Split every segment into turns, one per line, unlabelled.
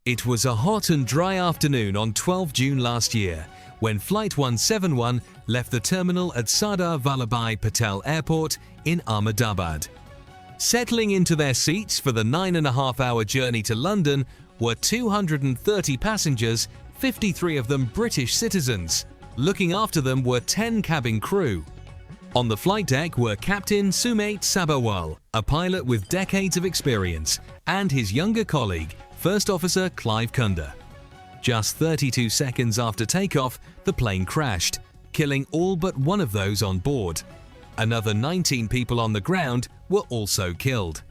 It was a hot and dry afternoon on 12 June last year when Flight 171 left the terminal at Sardar Vallabhbhai Patel Airport in Ahmedabad. Settling into their seats for the 9.5-hour journey to London were 230 passengers, 53 of them British citizens. Looking after them were 10 cabin crew. On the flight deck were Captain Sumait Sabharwal, a pilot with decades of experience, and his younger colleague, First Officer Clive Kunder. Just 32 seconds after takeoff, the plane crashed, killing all but one of those on board. Another 19 people on the ground were also killed.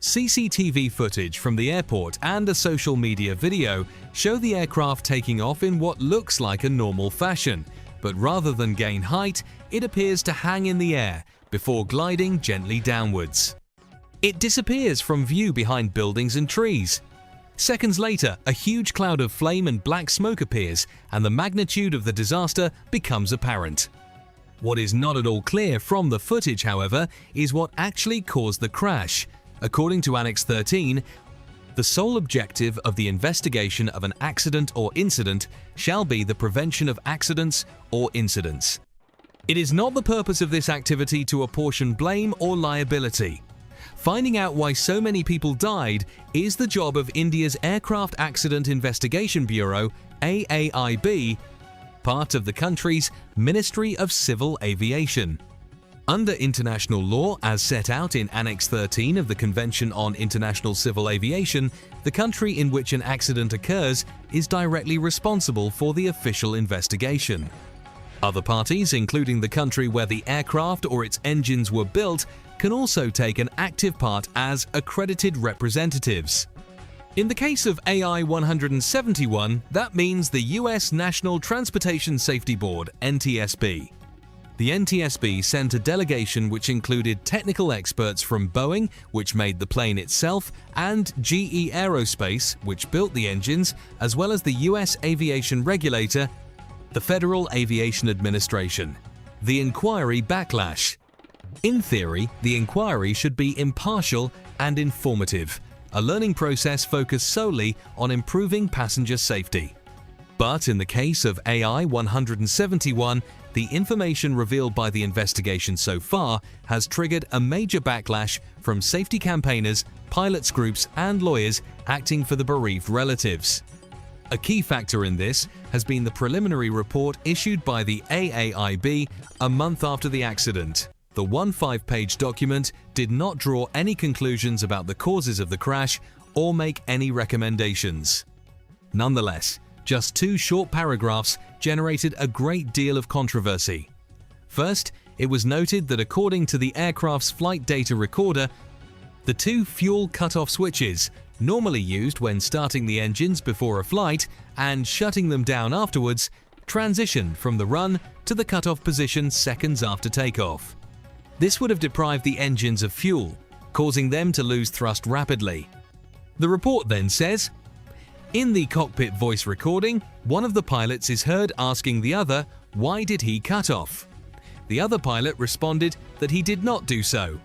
CCTV footage from the airport and a social media video show the aircraft taking off in what looks like a normal fashion, but rather than gain height, it appears to hang in the air before gliding gently downwards. It disappears from view behind buildings and trees. Seconds later, a huge cloud of flame and black smoke appears, and the magnitude of the disaster becomes apparent. What is not at all clear from the footage, however, is what actually caused the crash. According to Annex 13, the sole objective of the investigation of an accident or incident shall be the prevention of accidents or incidents. It is not the purpose of this activity to apportion blame or liability. Finding out why so many people died is the job of India's Aircraft Accident Investigation Bureau, AAIB, part of the country's Ministry of Civil Aviation. Under international law, as set out in Annex 13 of the Convention on International Civil Aviation, the country in which an accident occurs is directly responsible for the official investigation. Other parties, including the country where the aircraft or its engines were built, can also take an active part as accredited representatives. In the case of AI-171, that means the US National Transportation Safety Board, NTSB. The NTSB sent a delegation which included technical experts from Boeing, which made the plane itself, and GE Aerospace, which built the engines, as well as the US aviation regulator, the Federal Aviation Administration. The inquiry backlash. In theory, the inquiry should be impartial and informative, a learning process focused solely on improving passenger safety. But in the case of AI-171, the information revealed by the investigation so far has triggered a major backlash from safety campaigners, pilots groups, and lawyers acting for the bereaved relatives. A key factor in this has been the preliminary report issued by the AAIB a month after the accident. The 5-page document did not draw any conclusions about the causes of the crash or make any recommendations. Nonetheless, just 2 short paragraphs generated a great deal of controversy. First, it was noted that according to the aircraft's flight data recorder, the 2 fuel cutoff switches, normally used when starting the engines before a flight and shutting them down afterwards, transitioned from the run to the cutoff position seconds after takeoff. This would have deprived the engines of fuel, causing them to lose thrust rapidly. The report then says, in the cockpit voice recording, one of the pilots is heard asking the other, why did he cut off? The other pilot responded that he did not do so,